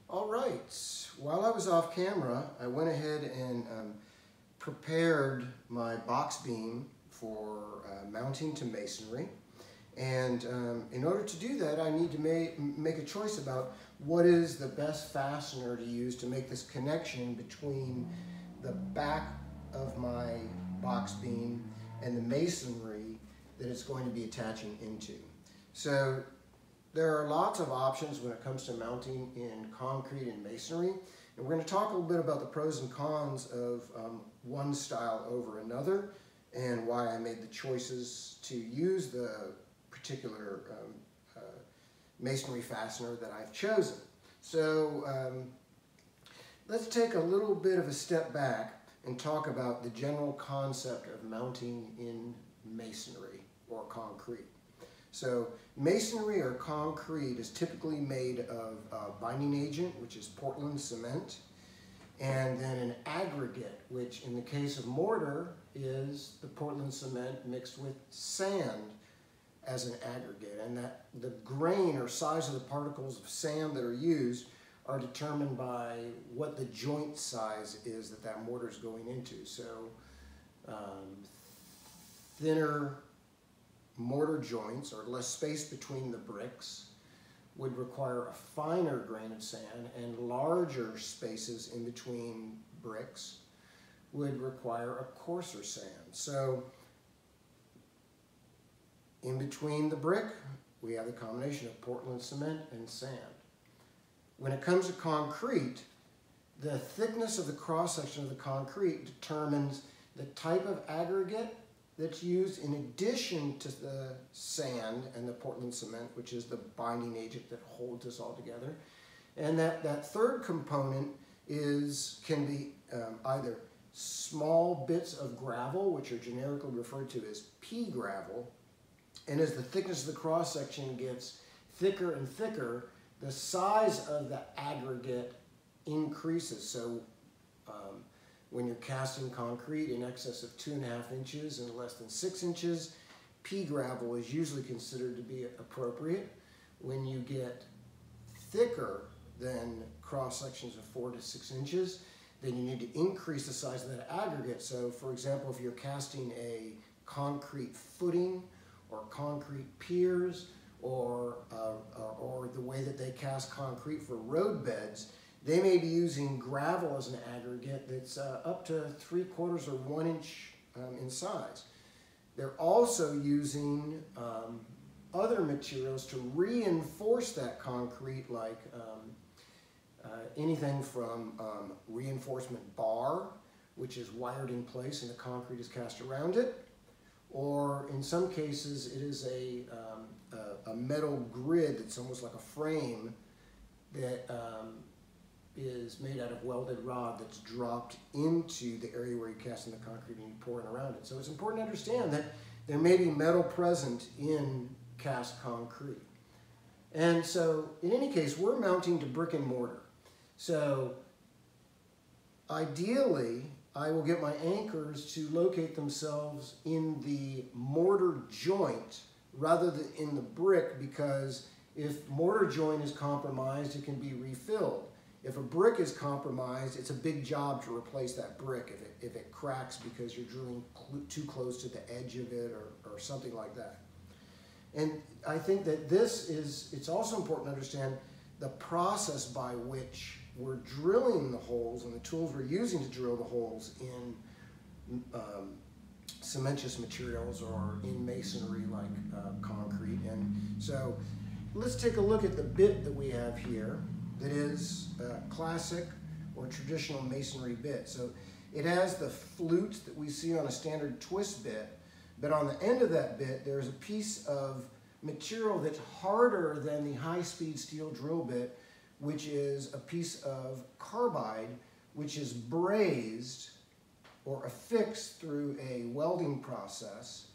All right, while I was off camera, I went ahead and prepared my box beam for mounting to masonry. And in order to do that, I need to make a choice about what is the best fastener to use to make this connection between the back of my box beam and the masonry that it's going to be attaching into. So there are lots of options when it comes to mounting in concrete and masonry, and we're going to talk a little bit about the pros and cons of one style over another and why I made the choices to use the particular masonry fastener that I've chosen. So let's take a little bit of a step back and talk about the general concept of mounting in masonry or concrete. So masonry or concrete is typically made of a binding agent, which is Portland cement, and then an aggregate, which in the case of mortar is the Portland cement mixed with sand as an aggregate. And that the grain or size of the particles of sand that are used are determined by what the joint size is that mortar is going into. So thinner mortar joints or less space between the bricks would require a finer grain of sand, and larger spaces in between bricks would require a coarser sand. So in between the brick, we have the combination of Portland cement and sand. When it comes to concrete, the thickness of the cross-section of the concrete determines the type of aggregate that's used in addition to the sand and the Portland cement, which is the binding agent that holds this all together. And that third component can be either small bits of gravel, which are generically referred to as pea gravel. And as the thickness of the cross-section gets thicker and thicker, the size of the aggregate increases. So when you're casting concrete in excess of 2.5 inches and less than 6 inches, pea gravel is usually considered to be appropriate. When you get thicker than cross sections of 4 to 6 inches, then you need to increase the size of that aggregate. So for example, if you're casting a concrete footing or concrete piers or the way that they cast concrete for road beds, they may be using gravel as an aggregate that's up to 3/4 or 1 inch in size. They're also using other materials to reinforce that concrete, like anything from reinforcement bar, which is wired in place and the concrete is cast around it, or in some cases it is a metal grid that's almost like a frame that is made out of welded rod that's dropped into the area where you're casting the concrete and you pour it around it. So it's important to understand that there may be metal present in cast concrete. And so in any case, we're mounting to brick and mortar. So ideally, I will get my anchors to locate themselves in the mortar joint rather than in the brick, because if mortar joint is compromised, it can be refilled. If a brick is compromised, it's a big job to replace that brick if it cracks because you're drilling too close to the edge of it or something like that. And I think that it's also important to understand the process by which we're drilling the holes and the tools we're using to drill the holes in cementitious materials or in masonry like concrete. And so let's take a look at the bit that we have here that is a classic or traditional masonry bit. So it has the flute that we see on a standard twist bit, but on the end of that bit there's a piece of material that's harder than the high-speed steel drill bit, which is a piece of carbide which is brazed or affixed through a welding process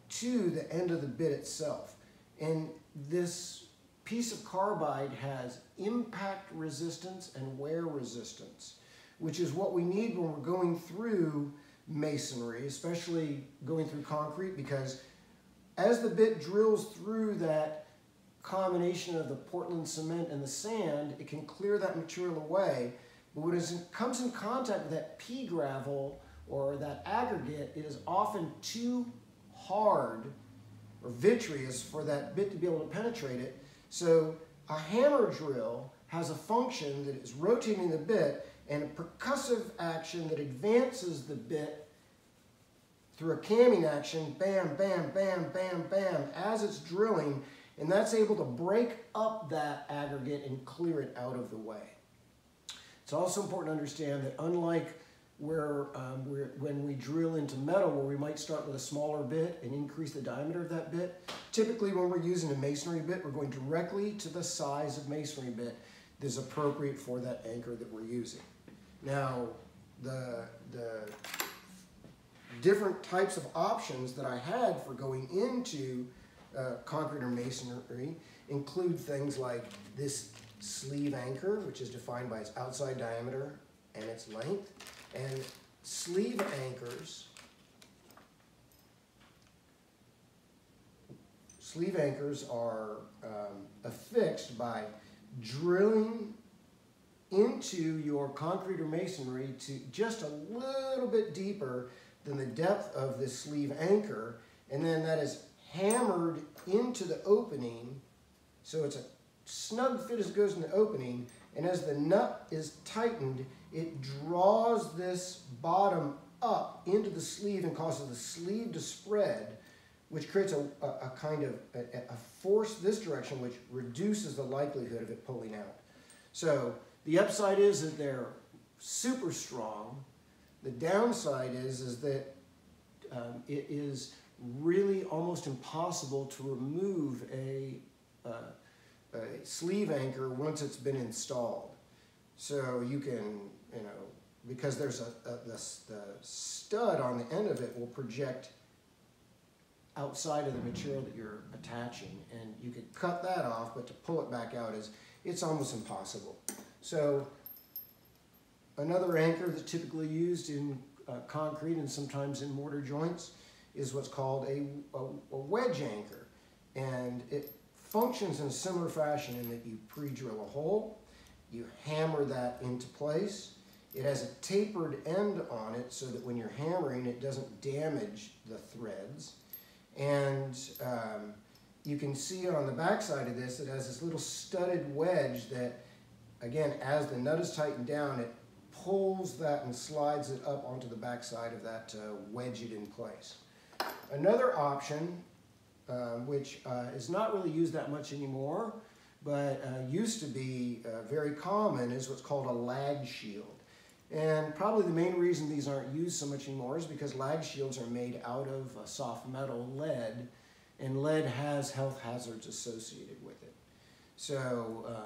to the end of the bit itself. And this piece of carbide has impact resistance and wear resistance, which is what we need when we're going through masonry, especially going through concrete, because as the bit drills through that combination of the Portland cement and the sand, it can clear that material away. But when it comes in contact with that pea gravel or that aggregate, it is often too hard or vitreous for that bit to be able to penetrate it. So a hammer drill has a function that is rotating the bit and a percussive action that advances the bit through a camming action, bam, bam, bam, bam, bam, as it's drilling, and that's able to break up that aggregate and clear it out of the way. It's also important to understand that unlike when we drill into metal, where we might start with a smaller bit and increase the diameter of that bit, typically when we're using a masonry bit, we're going directly to the size of masonry bit that is appropriate for that anchor that we're using. Now, the different types of options that I had for going into concrete or masonry include things like this sleeve anchor, which is defined by its outside diameter and its length. And sleeve anchors are affixed by drilling into your concrete or masonry to just a little bit deeper than the depth of this sleeve anchor, and then that is hammered into the opening, so it's a snug fit as it goes in the opening, and as the nut is tightened, it draws this bottom up into the sleeve and causes the sleeve to spread, which creates a kind of a force this direction, which reduces the likelihood of it pulling out. So the upside is that they're super strong. The downside is that it is really almost impossible to remove a sleeve anchor once it's been installed. So you can, because there's the stud on the end of it will project outside of the material that you're attaching, and you could cut that off, but to pull it back out it's almost impossible. So another anchor that's typically used in concrete and sometimes in mortar joints is what's called a wedge anchor, and it functions in a similar fashion in that you pre-drill a hole, you hammer that into place. It has a tapered end on it so that when you're hammering, it doesn't damage the threads. And you can see on the back side of this, it has this little studded wedge that, again, as the nut is tightened down, it pulls that and slides it up onto the back side of that to wedge it in place. Another option, which is not really used that much anymore, but used to be very common, is what's called a lag shield. And probably the main reason these aren't used so much anymore is because lag shields are made out of soft metal, lead, and lead has health hazards associated with it. So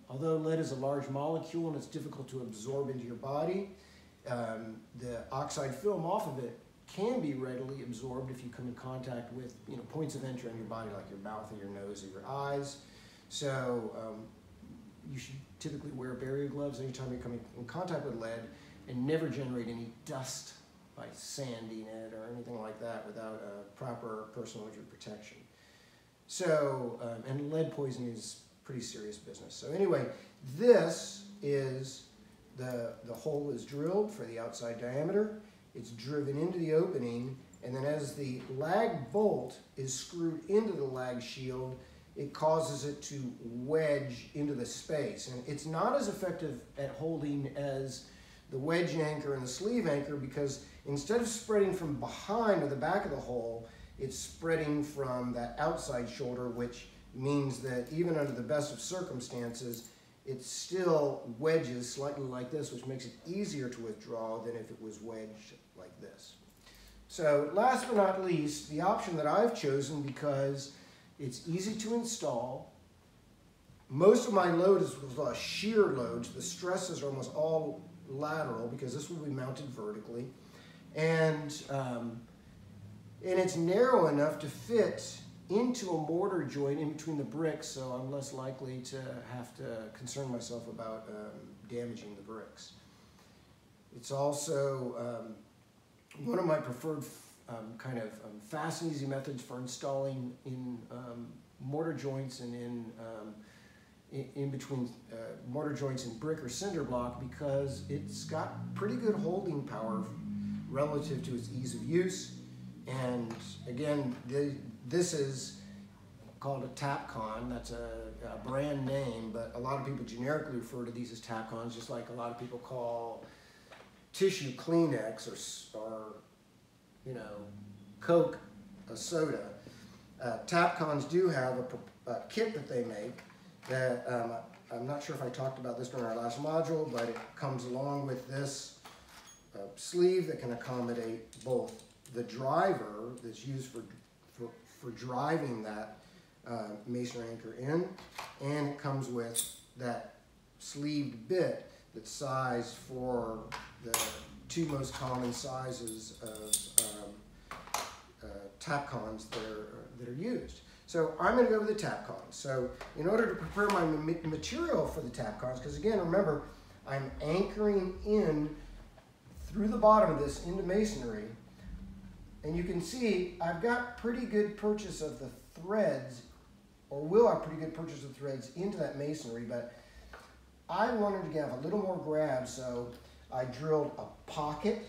although lead is a large molecule and it's difficult to absorb into your body, the oxide film off of it can be readily absorbed if you come in contact with points of entry in your body, like your mouth or your nose or your eyes. So you should typically wear barrier gloves anytime you're coming in contact with lead, and never generate any dust by sanding it or anything like that without proper personal injury protection. So, and lead poisoning is pretty serious business. So anyway, this is the hole is drilled for the outside diameter. It's driven into the opening, and then as the lag bolt is screwed into the lag shield, it causes it to wedge into the space. And it's not as effective at holding as the wedge anchor and the sleeve anchor, because instead of spreading from behind or the back of the hole, it's spreading from that outside shoulder, which means that even under the best of circumstances, it still wedges slightly like this, which makes it easier to withdraw than if it was wedged like this. So last but not least, the option that I've chosen, because it's easy to install. Most of my load is shear loads. The stresses are almost all lateral because this will be mounted vertically. And it's narrow enough to fit into a mortar joint in between the bricks, so I'm less likely to have to concern myself about damaging the bricks. It's also one of my preferred fast and easy methods for installing in mortar joints and in between mortar joints and brick or cinder block because it's got pretty good holding power relative to its ease of use. And again, this is called a Tapcon. That's a brand name, but a lot of people generically refer to these as Tapcons, just like a lot of people call tissue Kleenex or you know, Coke a soda. Tapcons do have a kit that they make that I'm not sure if I talked about this during our last module, but it comes along with this sleeve that can accommodate both the driver that's used for driving that masonry anchor in, and it comes with that sleeved bit that's sized for the two most common sizes of Tapcons that are used. So I'm going to go with the Tapcons. So in order to prepare my material for the Tapcons, because again, remember, I'm anchoring in through the bottom of this into masonry, and you can see I've got pretty good purchase of the threads, or will have pretty good purchase of threads into that masonry, but I wanted to have a little more grab, so I drilled a pocket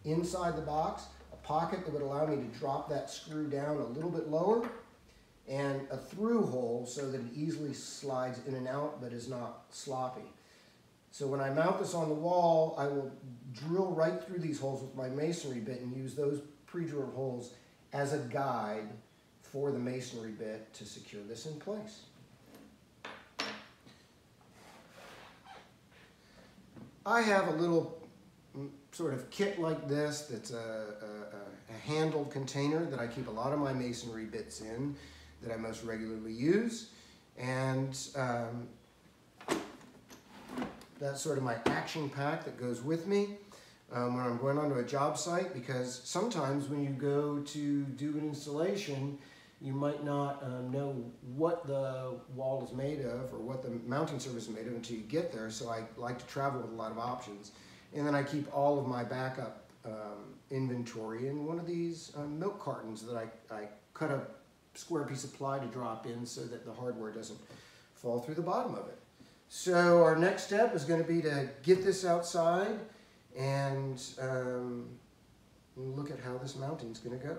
inside the box, a pocket that would allow me to drop that screw down a little bit lower, and a through hole so that it easily slides in and out but is not sloppy. So when I mount this on the wall, I will drill right through these holes with my masonry bit and use those pre-drilled holes as a guide for the masonry bit to secure this in place. I have a little sort of kit like this that's a handled container that I keep a lot of my masonry bits in that I most regularly use, and that's sort of my action pack that goes with me when I'm going onto a job site, because sometimes when you go to do an installation, you might not know what the wall is made of or what the mounting surface is made of until you get there, so I like to travel with a lot of options. And then I keep all of my backup inventory in one of these milk cartons that I cut a square piece of ply to drop in so that the hardware doesn't fall through the bottom of it. So our next step is going to be to get this outside and look at how this mounting is going to go.